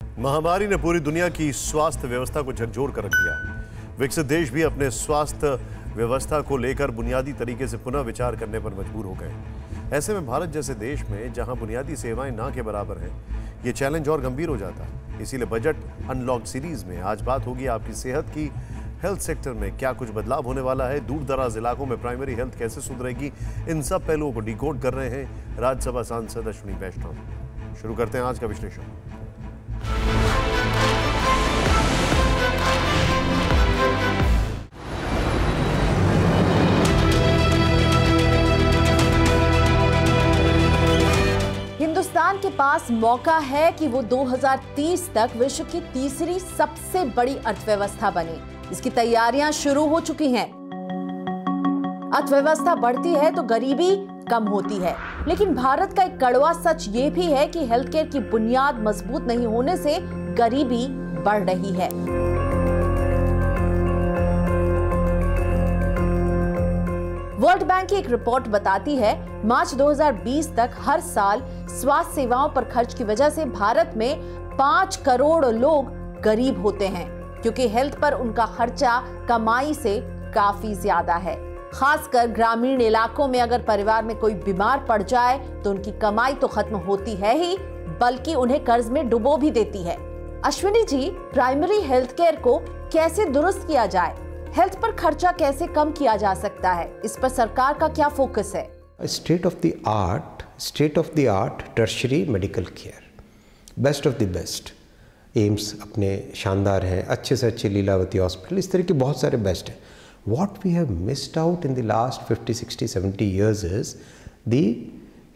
महामारी ने पूरी दुनिया की स्वास्थ्य व्यवस्था को झकझोर कर रख दिया। विकसित देश भी अपने स्वास्थ्य व्यवस्था को लेकर बुनियादी तरीके से पुनः विचार करने पर मजबूर हो गए। ऐसे में भारत जैसे देश में जहां बुनियादी सेवाएं ना के बराबर हैं, ये चैलेंज और गंभीर हो जाता है। इसीलिए बजट अनलॉक सीरीज में आज बात होगी आपकी सेहत की। हेल्थ सेक्टर में क्या कुछ बदलाव होने वाला है, दूर दराज इलाकों में प्राइमरी हेल्थ कैसे सुधरेगी, इन सब पहलुओं को डिकोड कर रहे हैं राज्यसभा सांसद अश्विनी वैष्णव। शुरू करते हैं आज का विश्लेषण। हिंदुस्तान के पास मौका है कि वो 2030 तक विश्व की तीसरी सबसे बड़ी अर्थव्यवस्था बने। इसकी तैयारियां शुरू हो चुकी हैं। अर्थव्यवस्था बढ़ती है तो गरीबी कम होती है, लेकिन भारत का एक कड़वा सच ये भी है कि हेल्थ केयर की बुनियाद मजबूत नहीं होने से गरीबी बढ़ रही है। वर्ल्ड बैंक की एक रिपोर्ट बताती है, मार्च 2020 तक हर साल स्वास्थ्य सेवाओं पर खर्च की वजह से भारत में 5 करोड़ लोग गरीब होते हैं, क्योंकि हेल्थ पर उनका खर्चा कमाई से काफी ज्यादा है। खासकर ग्रामीण इलाकों में अगर परिवार में कोई बीमार पड़ जाए तो उनकी कमाई तो खत्म होती है ही, बल्कि उन्हें कर्ज में डुबो भी देती है। Ashwini ji, primary health care को कैसे दुरुस्त किया जाए, हेल्थ पर खर्चा कैसे कम किया जा सकता है, इस पर सरकार का क्या फोकस है? State of the art tertiary medical care, best of the best. AIIMS अपने शानदार हैं, अच्छे से अच्छे लीलावती हॉस्पिटल, इस तरह के बहुत सारे बेस्ट हैं। What we have missed out in the last 50, 60, 70 years is the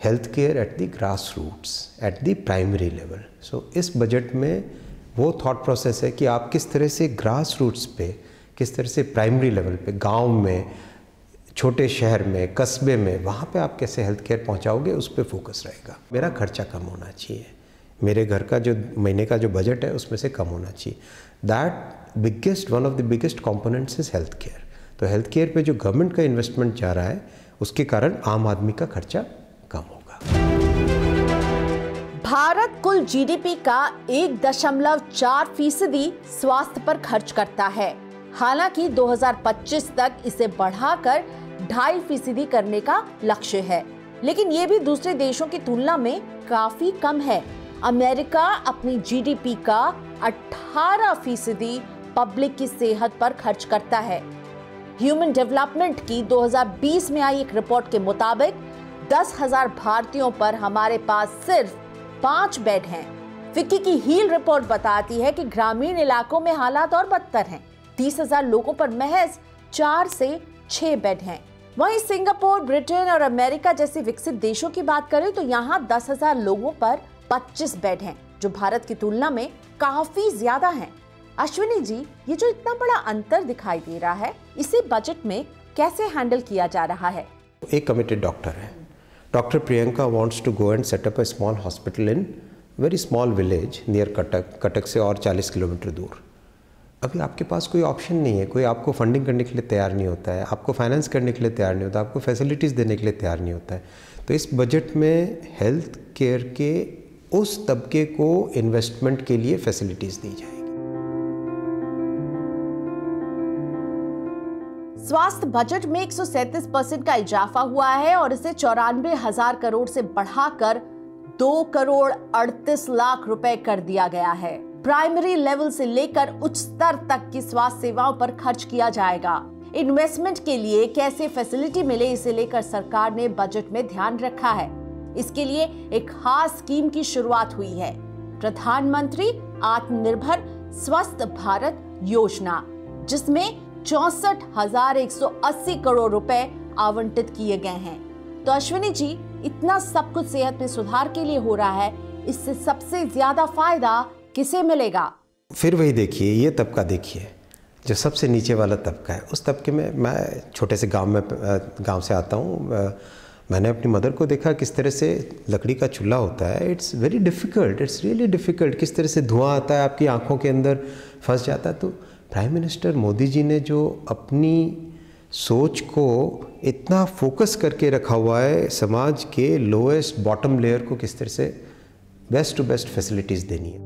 healthcare at the grassroots, at the primary level. So इस बजट में वो थॉट प्रोसेस है कि आप किस तरह से ग्रास रूट्स पे, किस तरह से प्राइमरी लेवल पे, गांव में, छोटे शहर में, कस्बे में, वहाँ पे आप कैसे हेल्थ केयर पहुँचाओगे, उस पर फोकस रहेगा। मेरा खर्चा कम होना चाहिए, मेरे घर का जो महीने का जो बजट है उसमें से कम होना चाहिए। That one of the biggest components is health care. तो हेल्थ केयर पे जो गवर्नमेंट का इन्वेस्टमेंट जा रहा है, उसके कारण आम आदमी का खर्चा कम होगा। भारत कुल जीडीपी का 1.4% स्वास्थ्य पर खर्च करता है। हालांकि 2025 तक इसे बढ़ाकर 2.5% करने का लक्ष्य है, लेकिन ये भी दूसरे देशों की तुलना में काफी कम है। अमेरिका अपनी जीडीपी का 18% पब्लिक की सेहत पर खर्च करता है। ह्यूमन डेवलपमेंट की 2020 में आई एक रिपोर्ट के मुताबिक 10,000 भारतीयों पर हमारे पास सिर्फ 5 बेड हैं। फिक्की की हील रिपोर्ट बताती है कि ग्रामीण इलाकों में हालात और बदतर हैं। 30,000 लोगों पर महज 4 से 6 बेड हैं। वहीं सिंगापुर, ब्रिटेन और अमेरिका जैसे विकसित देशों की बात करें तो यहाँ 10,000 लोगों पर 25 बेड हैं, जो भारत की तुलना में काफी ज्यादा हैं। अश्विनी जी, ये जो इतना बड़ा अंतर दिखाई दे रहा है, इसे बजट में कैसे हैंडल किया जा रहा है? एक कमिटेड डॉक्टर है, doctor Priyanka wants to go and set up a small hospital in very small village near Cuttack, Cuttack से और 40 किलोमीटर दूर। अभी आपके पास कोई ऑप्शन नहीं है, कोई आपको फंडिंग करने के लिए तैयार नहीं होता है, आपको फाइनेंस करने के लिए तैयार नहीं होता, आपको फैसिलिटीज़ देने के लिए तैयार नहीं होता है। तो इस बजट में हेल्थ केयर के उस तबके को इन्वेस्टमेंट के लिए फैसिलिटीज़ दी जाएगी। स्वास्थ्य बजट में 137% का इजाफा हुआ है और इसे 94,000 करोड़ से बढ़ाकर 2 करोड़ 38 लाख रुपए कर दिया गया है। प्राइमरी लेवल से लेकर उच्च स्तर तक की स्वास्थ्य सेवाओं पर खर्च किया जाएगा। इन्वेस्टमेंट के लिए कैसे फैसिलिटी मिले, इसे लेकर सरकार ने बजट में ध्यान रखा है। इसके लिए एक खास स्कीम की शुरुआत हुई है, प्रधानमंत्री आत्मनिर्भर स्वस्थ भारत योजना, जिसमें 64,180 करोड़ रुपए आवंटित किए गए हैं। तो अश्विनी जी, इतना सब कुछ सेहत में सुधार के लिए हो रहा है, इससे सबसे ज्यादा फायदा किसे मिलेगा? फिर वही देखिए, ये तबका देखिए जो सबसे नीचे वाला तबका है। उस तबके में, मैं छोटे से गांव से आता हूँ, मैंने अपनी मदर को देखा किस तरह से लकड़ी का चूल्हा होता है। It's very difficult, it's really difficult. किस तरह से धुआं आता है, आपकी आंखों के अंदर फंस जाता है। तो प्राइम मिनिस्टर मोदी जी ने जो अपनी सोच को इतना फोकस करके रखा हुआ है, समाज के लोएस्ट बॉटम लेयर को किस तरह से बेस्ट टू बेस्ट फैसिलिटीज़ देनी है।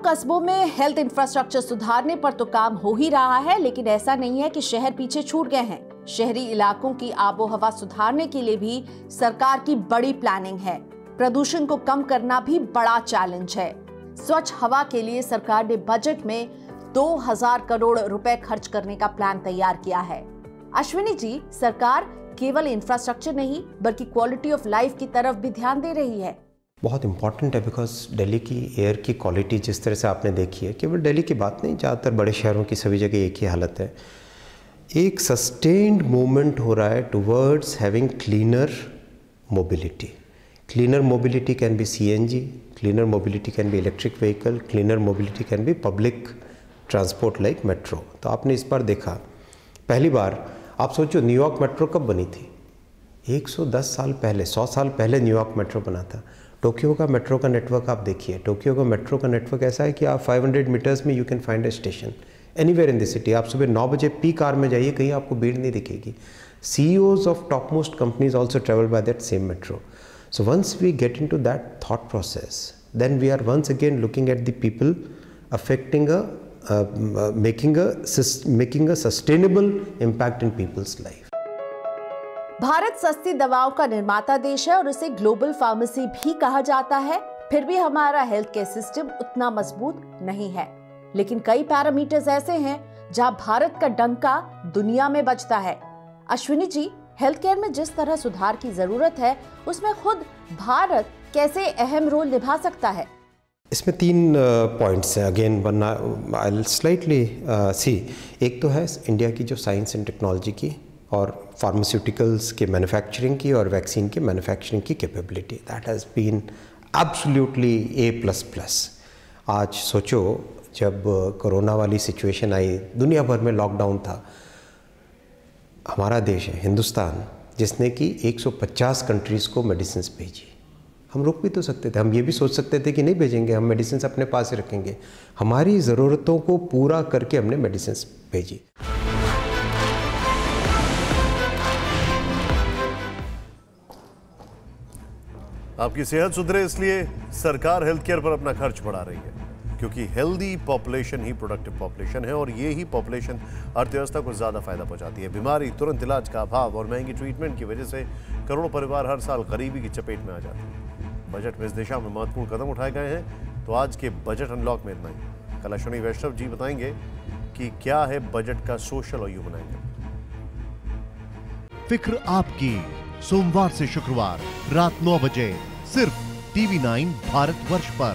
कस्बों में हेल्थ इंफ्रास्ट्रक्चर सुधारने पर तो काम हो ही रहा है, लेकिन ऐसा नहीं है कि शहर पीछे छूट गए हैं। शहरी इलाकों की आबोहवा सुधारने के लिए भी सरकार की बड़ी प्लानिंग है। प्रदूषण को कम करना भी बड़ा चैलेंज है। स्वच्छ हवा के लिए सरकार ने बजट में 2000 करोड़ रुपए खर्च करने का प्लान तैयार किया है। अश्विनी जी, सरकार केवल इंफ्रास्ट्रक्चर नहीं बल्कि क्वालिटी ऑफ लाइफ की तरफ भी ध्यान दे रही है। बहुत इम्पॉर्टेंट है, बिकॉज दिल्ली की एयर की क्वालिटी जिस तरह से आपने देखी है, केवल दिल्ली की बात नहीं, ज़्यादातर बड़े शहरों की सभी जगह एक ही हालत है। एक सस्टेन्ड मूवमेंट हो रहा है towards having cleaner mobility. Cleaner mobility can be CNG, cleaner mobility can be electric vehicle, cleaner mobility can be public transport like metro. तो आपने इस बार देखा, पहली बार आप सोचो न्यूयॉर्क मेट्रो कब बनी थी? 110 साल पहले, 100 साल पहले न्यूयॉर्क मेट्रो बना था। टोक्यो का मेट्रो का नेटवर्क आप देखिए, टोक्यो का मेट्रो का नेटवर्क ऐसा है कि आप 500 मीटर्स में you can find a station anywhere in the city. आप सुबह 9 बजे पीक आवर में जाइए, कहीं आपको भीड़ नहीं दिखेगी। CEOs of topmost companies also travel by that same metro. So once we get into that thought process, then we are once again looking at the people affecting making a sustainable impact in people's life. Bharat सस्ती दवाओं का निर्माता देश है और उसे global pharmacy भी कहा जाता है। फिर भी हमारा हेल्थ केयर सिस्टम उतना मजबूत नहीं है, लेकिन कई पैरामीटर्स ऐसे हैं जहां भारत का डंका दुनिया में बजता है। अश्विनी जी, हेल्थ केयर में जिस तरह सुधार की जरूरत है, उसमें खुद भारत कैसे अहम रोल निभा सकता है? इसमें 3 पॉइंट्स हैं। अगेन वरना आई विल स्लाइटली सी। एक तो है इंडिया की जो साइंस एंड टेक्नोलॉजी की और फार्मास्यूटिकल्स के मैन्युफैक्चरिंग की और वैक्सीन के मैन्युफैक्चरिंग की capability, that has been absolutely A++। आज सोचो जब कोरोना वाली सिचुएशन आई, दुनिया भर में लॉकडाउन था, हमारा देश है हिंदुस्तान जिसने कि 150 कंट्रीज़ को मेडिसिन भेजी। हम रुक भी तो सकते थे, हम ये भी सोच सकते थे कि नहीं भेजेंगे, हम मेडिसिन अपने पास ही रखेंगे। हमारी ज़रूरतों को पूरा करके हमने मेडिसिन भेजी। आपकी सेहत सुधरे इसलिए सरकार हेल्थ केयर पर अपना खर्च बढ़ा रही है, क्योंकि हेल्दी पॉपुलेशन ही प्रोडक्टिव पॉपुलेशन है और ये ही पॉपुलेशन अर्थव्यवस्था को ज़्यादा फायदा पहुंचाती है। बीमारी, तुरंत इलाज का अभाव और महंगी ट्रीटमेंट की वजह से करोड़ों परिवार हर साल गरीबी की चपेट में आ जाते हैं। बजट में इस दिशा में महत्वपूर्ण कदम उठाए गए हैं। तो आज के बजट अनलॉक में इतना ही। कल अश्विनी वैष्णव जी बताएंगे कि क्या है बजट का सोशल और ह्यूमन एंगल। फिक्र आपकी, सोमवार से शुक्रवार रात 9 बजे सिर्फ TV9 भारतवर्ष पर।